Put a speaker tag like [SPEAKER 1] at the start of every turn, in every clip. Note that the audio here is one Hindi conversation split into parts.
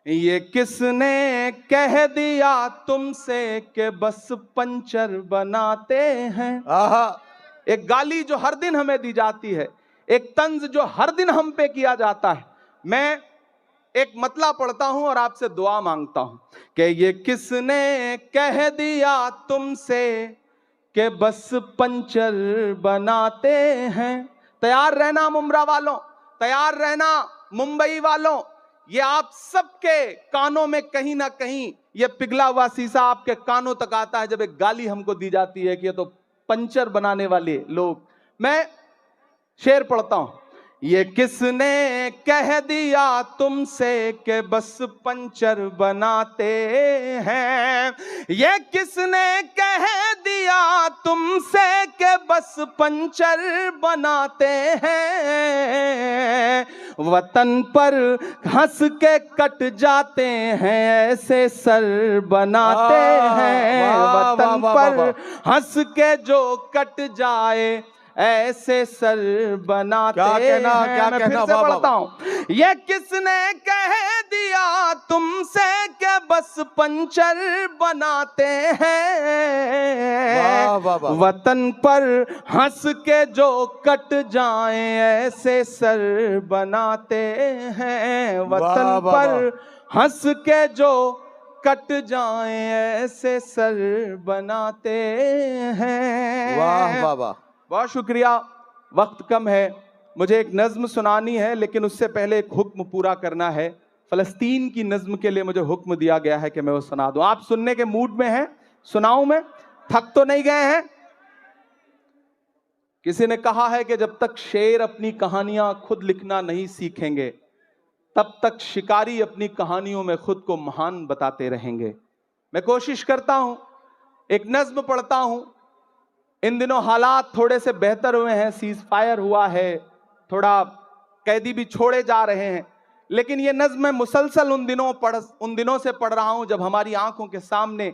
[SPEAKER 1] ये किसने कह दिया तुमसे कि बस पंचर बनाते हैं। एक गाली जो हर दिन हमें दी जाती है, एक तंज जो हर दिन हम पे किया जाता है। मैं एक मतला पढ़ता हूं और आपसे दुआ मांगता हूं कि ये किसने कह दिया तुमसे कि बस पंचर बनाते हैं। तैयार रहना मुमरा वालों, तैयार रहना मुंबई वालों। ये आप सबके कानों में कहीं ना कहीं ये पिघला हुआ शीशा आपके कानों तक आता है जब एक गाली हमको दी जाती है कि ये तो पंचर बनाने वाले लोग। मैं शेर पढ़ता हूं। ये किसने कह दिया तुमसे कि बस पंचर बनाते हैं। ये किसने कह दिया तुमसे कि बस पंचर बनाते हैं। वतन पर हंस के कट जाते हैं ऐसे सर बनाते हैं। वतन पर हंस के जो कट जाए ऐसे सर बनाते हैं। मैं फिर से पढ़ता हूं। ये किसने कह दिया तुमसे कि बस पंचर बनाते हैं। वतन पर हंस के जो कट जाएं ऐसे सर बनाते हैं। वतन पर हंस के जो कट जाएं ऐसे सर बनाते हैं।
[SPEAKER 2] वाह वाह वाह,
[SPEAKER 1] बहुत शुक्रिया। वक्त कम है, मुझे एक नज्म सुनानी है लेकिन उससे पहले एक हुक्म पूरा करना है। फलस्तीन की नज्म के लिए मुझे हुक्म दिया गया है कि मैं वो सुना दूं। आप सुनने के मूड में हैं? सुनाऊं मैं? थक तो नहीं गए हैं? किसी ने कहा है कि जब तक शेर अपनी कहानियां खुद लिखना नहीं सीखेंगे तब तक शिकारी अपनी कहानियों में खुद को महान बताते रहेंगे। मैं कोशिश करता हूं, एक नज्म पढ़ता हूं। इन दिनों हालात थोड़े से बेहतर हुए हैं, सीज फायर हुआ है, थोड़ा कैदी भी छोड़े जा रहे हैं, लेकिन ये नज्म मैं मुसलसल उन दिनों से पढ़ रहा हूं जब हमारी आंखों के सामने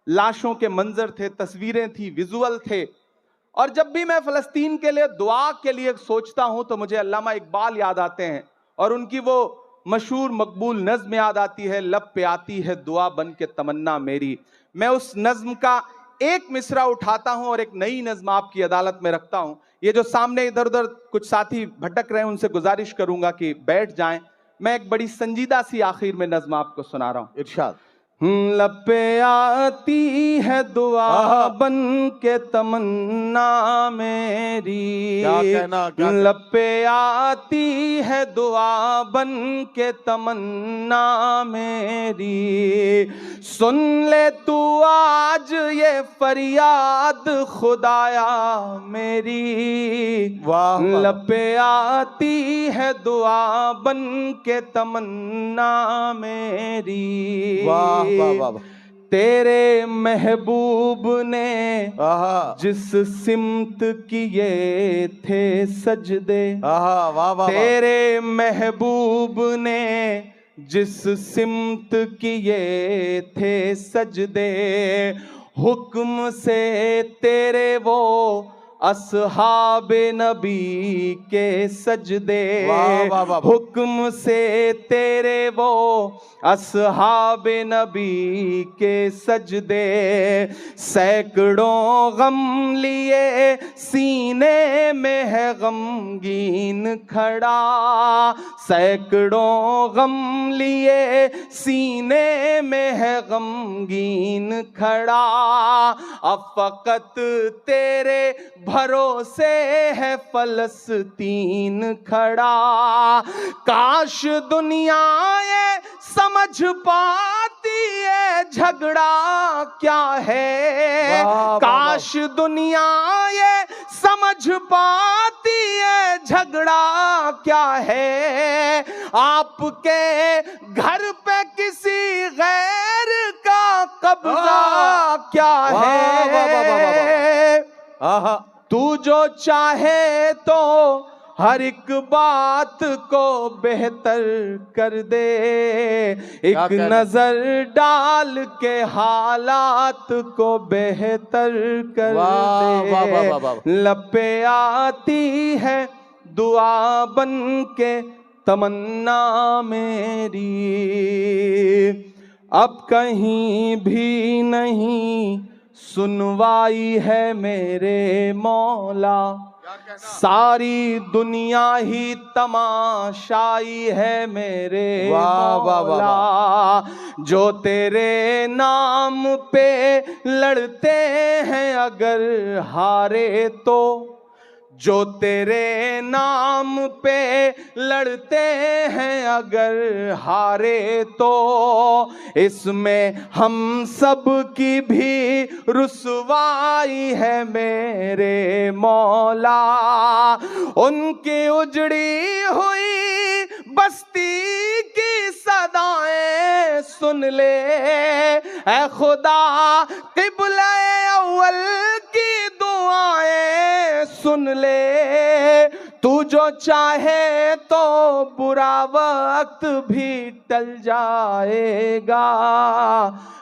[SPEAKER 1] लाशों के मंजर थे, तस्वीरें थी, विजुअल थे। और जब भी मैं फलस्तीन के लिए दुआ के लिए सोचता हूं तो मुझे अल्लामा इकबाल याद आते हैं और उनकी वो मशहूर मकबूल नज्म याद आती है, लब पे आती है दुआ बन के तमन्ना मेरी। मैं उस नज्म का एक मिसरा उठाता हूं और एक नई नज्म आपकी अदालत में रखता हूं। ये जो सामने इधर उधर कुछ साथी भटक रहे हैं उनसे गुजारिश करूंगा कि बैठ जाएं। मैं एक बड़ी संजीदा सी आखिर में नज्म आपको सुना रहा हूं।
[SPEAKER 2] इरशाद।
[SPEAKER 1] लब पे आती है दुआ बन के तमन्ना मेरी।
[SPEAKER 2] क्या कहना,
[SPEAKER 1] लब पे आती है दुआ बन के तमन्ना मेरी। सुन ले तू आज ये फरियाद खुदाया मेरी। लब पे आती है दुआ बन के तमन्ना मेरी।
[SPEAKER 2] वाह वाह वाह,
[SPEAKER 1] तेरे महबूब ने जिस सिमत किए थे सजदे।
[SPEAKER 2] वाह वाह,
[SPEAKER 1] तेरे महबूब ने जिस सिमत किए थे सजदे। हुक्म से तेरे वो अस्हाबे नबी के सजदे। हुक्म से तेरे वो अस्हाबे नबी के सजदे। सैकड़ों गम लिए सीने में है गमगीन खड़ा। सैकड़ों गम लिए सीने में है गमगीन खड़ा। अब फकत तेरे भरोसे है फलस्तीन खड़ा। काश दुनिया ये समझ पाती है झगड़ा क्या है। काश दुनिया ये समझ पाती है झगड़ा क्या है। आपके घर पे किसी गैर का कब्जा क्या है। तू जो चाहे तो हर एक बात को बेहतर कर दे। एक नजर डाल के हालात को बेहतर कर दे। लब पे आती है दुआ बन के तमन्ना मेरी। अब कहीं भी नहीं सुनवाई है मेरे मौला, सारी दुनिया ही तमाशाई है मेरे मौला। जो तेरे नाम पे लड़ते हैं अगर हारे तो, जो तेरे नाम पे लड़ते हैं अगर हारे तो, इसमें हम सब की भी रुसवाई है मेरे मौला। उनकी उजड़ी हुई बस्ती की सदाएं सुन ले ऐ खुदा, क़िबला अव्वल की दुआएं सुन ले। तू जो चाहे तो बुरा वक्त भी टल जाएगा,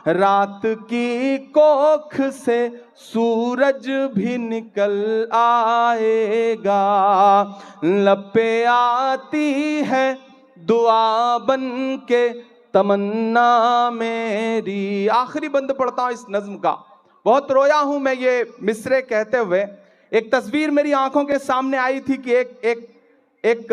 [SPEAKER 1] रात की कोख से सूरज भी निकल आएगा। लब पे आती है दुआ बन के तमन्ना मेरी। आखिरी बंद पढ़ता हूं इस नज्म का। बहुत रोया हूं मैं ये मिसरे कहते हुए। एक तस्वीर मेरी आंखों के सामने आई थी कि एक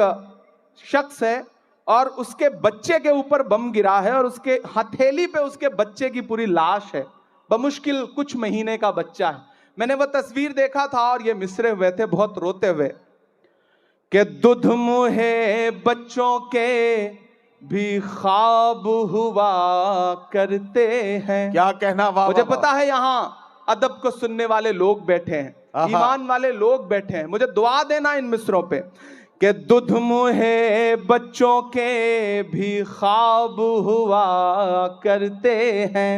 [SPEAKER 1] शख्स है और उसके बच्चे के ऊपर बम गिरा है और उसके हथेली पे उसके बच्चे की पूरी लाश है, बमुश्किल कुछ महीने का बच्चा है। मैंने वो तस्वीर देखा था और ये मिसरे हुए थे बहुत रोते हुए कि दुध मुहे बच्चों के भी ख्वाब हुआ करते हैं।
[SPEAKER 2] क्या कहना, वाह।
[SPEAKER 1] मुझे पता है यहाँ अदब को सुनने वाले लोग बैठे हैं, ईमान वाले लोग बैठे हैं, मुझे दुआ देना इन मिसरों पे कि दुध मुहे बच्चों के भी ख्वाब हुआ करते हैं,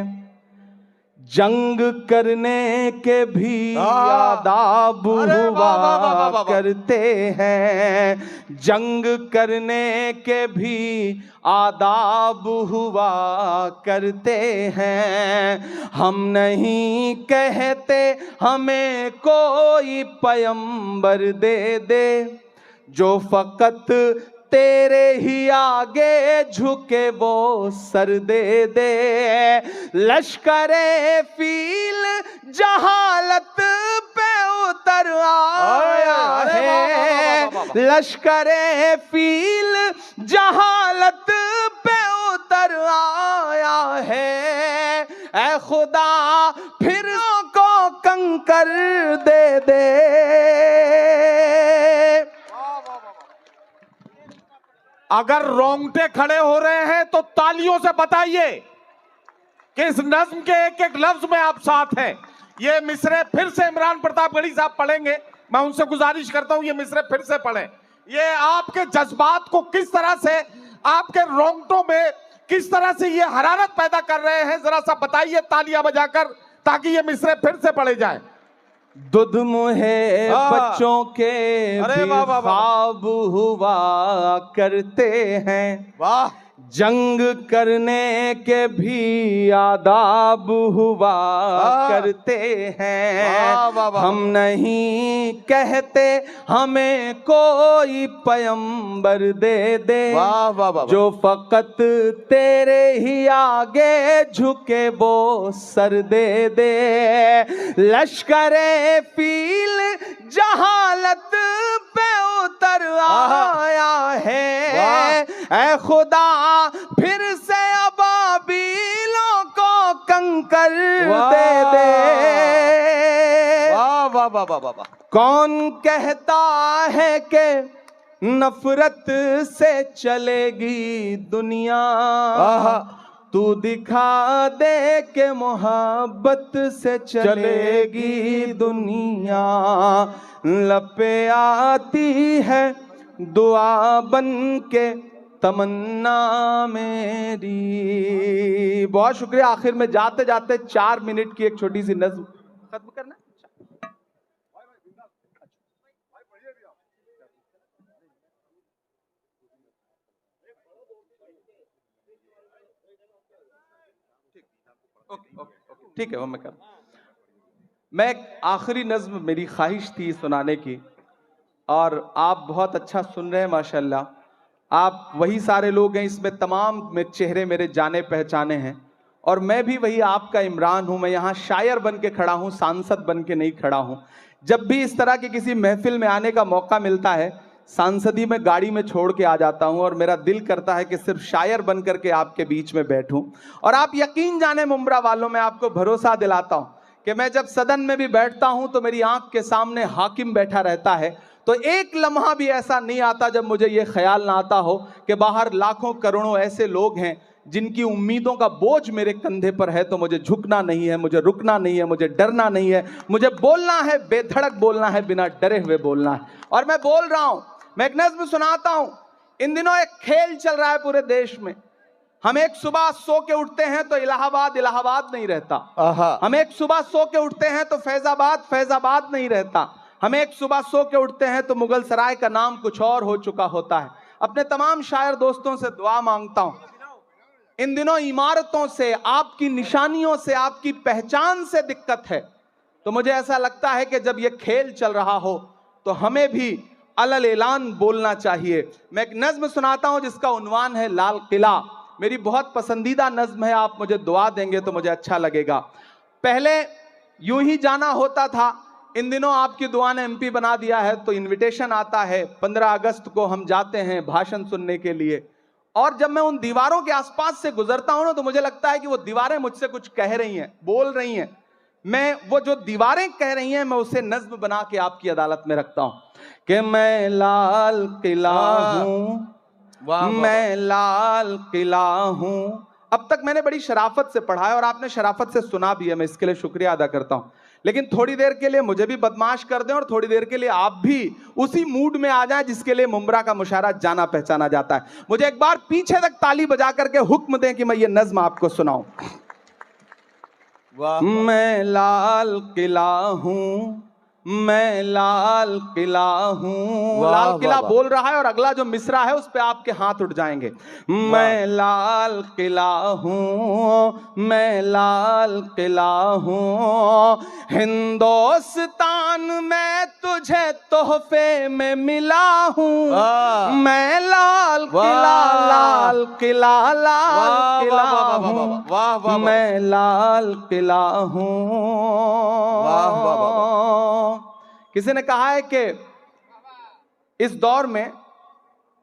[SPEAKER 1] जंग करने के भी आदाब हुआ करते हैं, जंग करने के भी आदाब हुआ करते हैं। हम नहीं कहते हमें कोई पैगंबर दे दे, जो फकत तेरे ही आगे झुके वो सर दे दे। लश्करे फील जहालत पे उतर आया है, लश्करे फील जहालत पे उतर आया है। ऐ खुदा फिर को कंकर दे दे।
[SPEAKER 2] अगर रोंगटे खड़े हो रहे हैं तो तालियों से बताइए कि इस नज्म के एक एक लफ्ज में आप साथ हैं। ये मिसरे फिर से इमरान प्रतापगढ़ी साहब पढ़ेंगे, मैं उनसे गुजारिश करता हूं ये मिसरे फिर से पढ़ें। ये आपके जज्बात को किस तरह से, आपके रोंगटों में किस तरह से ये हरारत पैदा कर रहे हैं, जरा सा बताइए तालियां बजाकर, ताकि ये मिसरे फिर से पढ़े जाए।
[SPEAKER 1] दुध मुहे बच्चों के भी ख्वाब हुआ करते हैं, वाह। जंग करने के भी आदाब हुआ करते हैं। हम नहीं कहते हमें कोई पैगंबर दे दे, जो फकत तेरे ही आगे झुके वो सर दे दे। लश्करे फील जहालत पे उतर आया है, ऐ खुदा फिर से अबाबीलों को कंकर दे दे।
[SPEAKER 2] वाह वाह वाह वाह वाह।
[SPEAKER 1] कौन कहता है कि नफरत से चलेगी दुनिया, तू दिखा दे के मोहब्बत से चलेगी दुनिया। लपे आती है दुआ बन के तमन्ना मेरी। बहुत शुक्रिया। आखिर में जाते जाते 4 मिनट की एक छोटी सी नज्म खत्म करना। ठीक है, वो मैं कर। मैं आखिरी नज्म मेरी ख्वाहिश थी सुनाने की, और आप बहुत अच्छा सुन रहे हैं माशाल्लाह। आप वही सारे लोग हैं, इसमें तमाम चेहरे मेरे जाने पहचाने हैं, और मैं भी वही आपका इमरान हूं। मैं यहां शायर बन के खड़ा हूं, सांसद बन के नहीं खड़ा हूं। जब भी इस तरह की किसी महफिल में आने का मौका मिलता है, सांसदी में गाड़ी में छोड़ के आ जाता हूं और मेरा दिल करता है कि सिर्फ शायर बन करके आपके बीच में बैठूं। और आप यकीन जाने मुंब्रा वालों, मैं आपको भरोसा दिलाता हूं कि मैं जब सदन में भी बैठता हूं तो मेरी आंख के सामने हाकिम बैठा रहता है, तो एक लम्हा भी ऐसा नहीं आता जब मुझे ये ख्याल ना आता हो कि बाहर लाखों करोड़ों ऐसे लोग हैं जिनकी उम्मीदों का बोझ मेरे कंधे पर है। तो मुझे झुकना नहीं है, मुझे रुकना नहीं है, मुझे डरना नहीं है, मुझे बोलना है, बेधड़क बोलना है, बिना डरे हुए बोलना है। और मैं बोल रहा हूं, मैं एक नज्म सुनाता हूं। इन दिनों एक खेल चल रहा है पूरे देश में। हम एक सुबह सो के उठते हैं तो इलाहाबाद इलाहाबाद नहीं रहता। हम एक सुबह सो के उठते हैं तो फैजाबाद फैजाबाद नहीं रहता। हम एक सुबह सो के उठते हैं तो मुगल सराय का नाम कुछ और हो चुका होता है। अपने तमाम शायर दोस्तों से दुआ मांगता हूं, इन दिनों इमारतों से, आपकी निशानियों से, आपकी पहचान से दिक्कत है। तो मुझे ऐसा लगता है कि जब यह खेल चल रहा हो तो हमें भी अलल ऐलान बोलना चाहिए। मैं एक नज्म सुनाता हूं जिसका उन्वान है लाल किला। मेरी बहुत पसंदीदा नज्म है, आप मुझे दुआ देंगे तो मुझे अच्छा लगेगा। पहले यूं ही जाना होता था, इन दिनों आपकी दुआ ने एमपी बना दिया है तो इनविटेशन आता है, 15 अगस्त को हम जाते हैं भाषण सुनने के लिए। और जब मैं उन दीवारों के आसपास से गुजरता हूं ना, तो मुझे लगता है कि वो दीवारें मुझसे कुछ कह रही हैं, बोल रही हैं। मैं वो जो दीवारें कह रही हैं, मैं उसे नज्म बना के आपकी अदालत में रखता हूं कि मैं लाल किला हूं, मैं लाल किला हूं। अब तक मैंने बड़ी शराफत से पढ़ा है और आपने शराफत से सुना भी है, मैं इसके लिए शुक्रिया अदा करता हूं। लेकिन थोड़ी देर के लिए मुझे भी बदमाश कर दें और थोड़ी देर के लिए आप भी उसी मूड में आ जाएं जिसके लिए मुंब्रा का मुशायरा जाना पहचाना जाता है। मुझे एक बार पीछे तक ताली बजा करके हुक्म दें कि मैं ये नज्म आपको सुनाऊं। मैं लाल किला हूं, मैं लाल किला हूं। लाल किला बोल रहा है और अगला जो मिसरा है उस पे आपके हाथ उठ जाएंगे। मैं लाल किला हूं, मैं लाल किला हूं। हिंदुस्तान में तुझे तोहफे में मिला हूं। मैं लाल किला, लाल किला, लाल किला हूं। मैं लाल किला हूं। किसी ने कहा है कि इस दौर में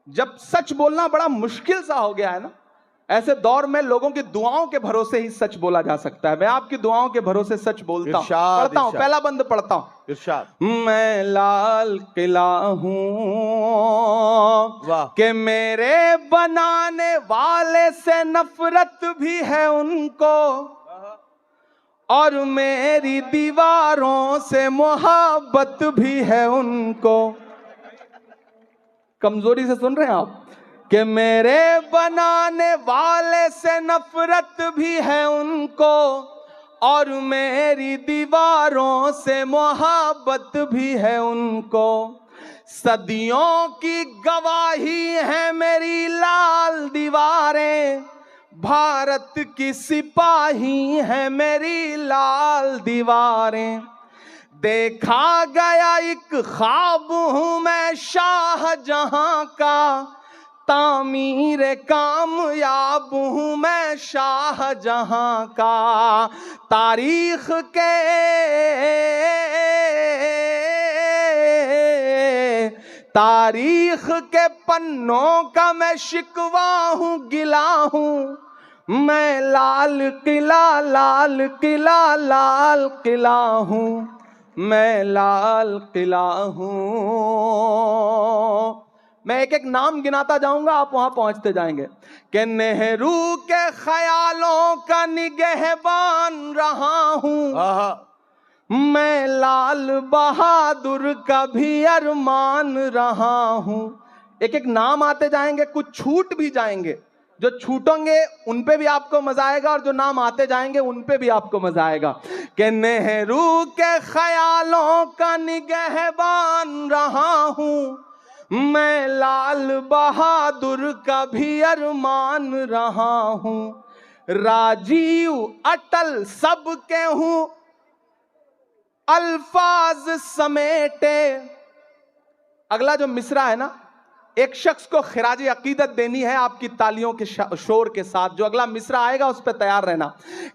[SPEAKER 1] जब सच बोलना बड़ा मुश्किल सा हो गया है ना, ऐसे दौर में लोगों की दुआओं के भरोसे ही सच बोला जा सकता है। मैं आपकी दुआओं के भरोसे सच बोलता हूं, पढ़ता हूं, पहला बंद पढ़ता हूं। इरशाद। मैं लाल किला हूं कि मेरे बनाने वाले से नफरत भी है उनको, और मेरी दीवारों से मोहब्बत भी है उनको। कमजोरी से सुन रहे हैं आप? कि मेरे बनाने वाले से नफरत भी है उनको, और मेरी दीवारों से मोहब्बत भी है उनको। सदियों की गवाही है मेरी लाल दीवारें, भारत की सिपाही है मेरी लाल दीवारें। देखा गया एक ख्वाब हूं मैं शाहजहां का, तामीर कामयाब हूं मैं शाहजहां का। तारीख के तारीख के पन्नों का मैं शिकवा हूं, गिला हूं। मैं लाल किला, लाल किला, लाल किला हूं। मैं लाल किला हूं। मैं एक एक नाम गिनाता जाऊंगा, आप वहां पहुंचते जाएंगे। कि नेहरू के ख्यालों का निगहबान रहा हूं। मैं लाल बहादुर का भी अरमान रहा हूं। एक एक नाम आते जाएंगे, कुछ छूट भी जाएंगे। जो छूटेंगे उन पे भी आपको मजा आएगा और जो नाम आते जाएंगे उन पे भी आपको मजा आएगा। कि नेहरू के ख्यालों का निगहबान रहा हूं। मैं लाल बहादुर का भी अरमान रहा हूं। राजीव अटल सबके हूं, अल्फाज समेटे। अगला जो मिसरा है ना, एक शख्स को खिराज अकीदत देनी है आपकी तालियों के शोर के साथ। जो अगला मिसरा आएगा उस पर तैयार रहना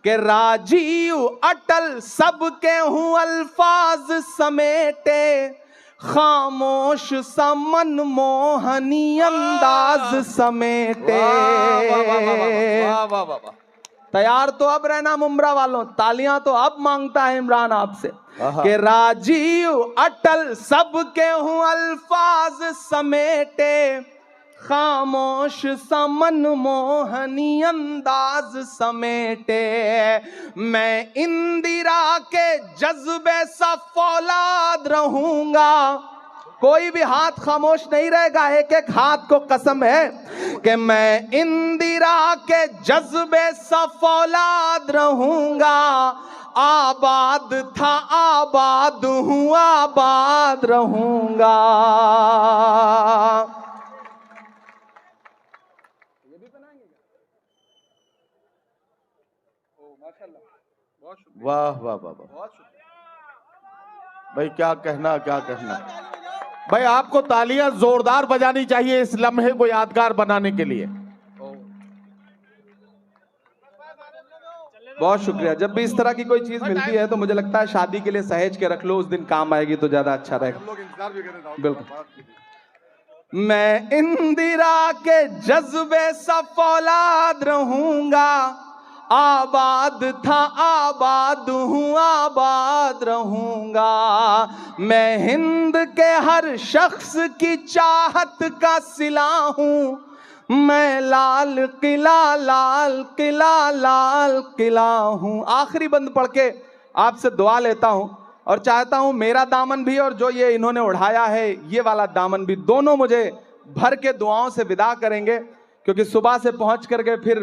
[SPEAKER 1] कि राजीव अटल सबके हूं अल्फाज समेटे, खामोश समन मोहनी अंदाज समेटे। तैयार तो अब रहना मुमरा वालों, तालियां तो अब मांगता है इमरान आपसे कि राजीव अटल सबके हूं अल्फाज समेटे, खामोश समन मोहनी अंदाज समेटे। मैं इंदिरा के जज्बे सा फौलाद रहूंगा, कोई भी हाथ खामोश नहीं रहेगा, एक एक हाथ को कसम है कि मैं इंदिरा के जज्बे सा फौलाद रहूंगा। आबाद था आबाद हूं आबाद रहूंगा।
[SPEAKER 2] वाह वाह वाह वाह भाई, क्या कहना क्या कहना भाई। आपको तालियां जोरदार बजानी चाहिए इस लम्हे को यादगार बनाने के लिए।
[SPEAKER 1] बहुत शुक्रिया। जब भी इस तरह की कोई चीज मिलती है तो मुझे लगता है शादी के लिए सहेज के रख लो, उस दिन काम आएगी तो ज्यादा अच्छा रहेगा। बिल्कुल। मैं इंदिरा के जज्बे सा फौलाद रहूंगा, आबाद था आबाद हूं आबाद रहूंगा। मैं हिंद के हर शख्स की चाहत का सिला हूं, मैं लाल किला लाल किला लाल किला हूं। आखिरी बंद पढ़ के आपसे दुआ लेता हूं और चाहता हूं मेरा दामन भी और जो ये इन्होंने उठाया है ये वाला दामन भी, दोनों मुझे भर के दुआओं से विदा करेंगे, क्योंकि सुबह से पहुंच करके फिर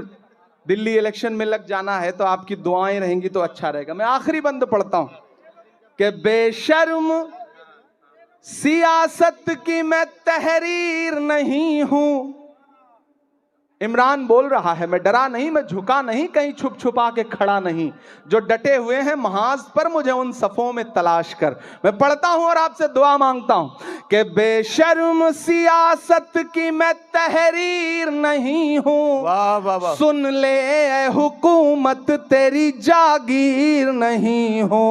[SPEAKER 1] दिल्ली इलेक्शन में लग जाना है, तो आपकी दुआएं रहेंगी तो अच्छा रहेगा। मैं आखिरी बंद पढ़ता हूं कि बेशर्म सियासत की मैं तहरीर नहीं हूं। इमरान बोल रहा है, मैं डरा नहीं, मैं झुका नहीं, कहीं छुप छुपा के खड़ा नहीं। जो डटे हुए हैं महाज पर मुझे उन सफों में तलाश कर। मैं पढ़ता हूं और आपसे दुआ मांगता हूं कि बेशर्म सियासत की मैं तहरीर नहीं हूं।
[SPEAKER 2] वाह वाह वाह।
[SPEAKER 1] सुन ले ए हुकूमत तेरी जागीर नहीं हो।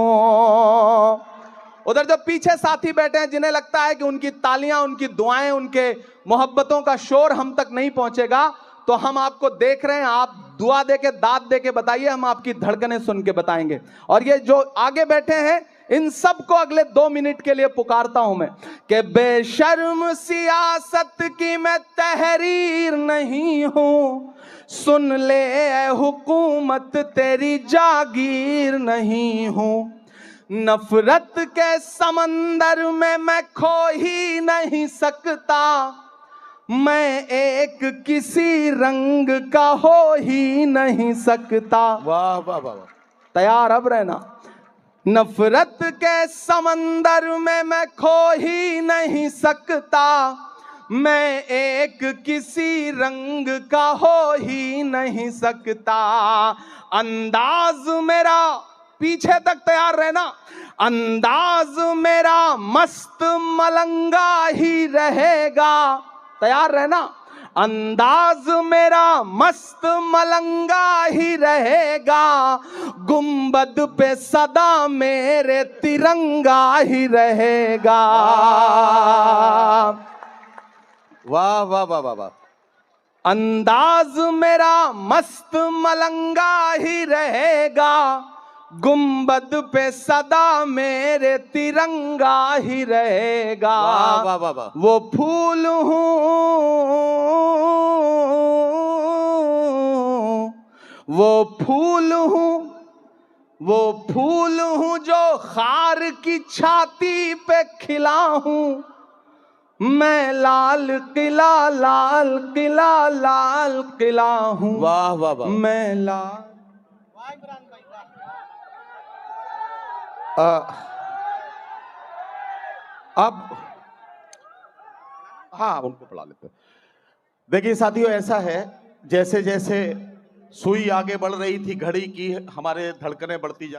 [SPEAKER 1] उधर जो पीछे साथी बैठे हैं जिन्हें लगता है कि उनकी तालियां, उनकी दुआएं, उनके मोहब्बतों का शोर हम तक नहीं पहुंचेगा, तो हम आपको देख रहे हैं, आप दुआ दे के दाद दे के बताइए, हम आपकी धड़कनें सुन के बताएंगे। और ये जो आगे बैठे हैं इन सब को अगले 2 मिनट के लिए पुकारता हूं मैं कि बेशर्म सियासत की मैं तहरीर नहीं हूं। सुन ले ए हुकूमत तेरी जागीर नहीं हूं। नफरत के समंदर में मैं खो ही नहीं सकता, मैं एक किसी रंग का हो ही नहीं सकता।
[SPEAKER 2] वाह वाह वाह।
[SPEAKER 1] तैयार अब रहना। नफरत के समंदर में मैं खो ही नहीं सकता, मैं एक किसी रंग का हो ही नहीं सकता। अंदाज मेरा, पीछे तक तैयार रहना, अंदाज मेरा मस्त मलंगा ही रहेगा। तैयार रहना। अंदाज मेरा मस्त मलंगा ही रहेगा, गुंबद पे सदा मेरे तिरंगा ही रहेगा।
[SPEAKER 2] वाह वाह वाह वाह वाह।
[SPEAKER 1] अंदाज मेरा मस्त मलंगा ही रहेगा, गुंबद पे सदा मेरे तिरंगा ही रहेगा।
[SPEAKER 2] वाह वाह वाह वाह।
[SPEAKER 1] वो फूल हूँ, वो फूल हूँ, वो फूल हूँ जो खार की छाती पे खिला हूँ। मैं लाल किला लाल किला लाल किला हूँ।
[SPEAKER 2] वाह वाह वाह।
[SPEAKER 1] मैं लाल।
[SPEAKER 2] अब हाँ उनको पढ़ा लेते हैं। देखिए साथियों, ऐसा है जैसे जैसे सुई आगे बढ़ रही थी घड़ी की, हमारे धड़कनें बढ़ती जा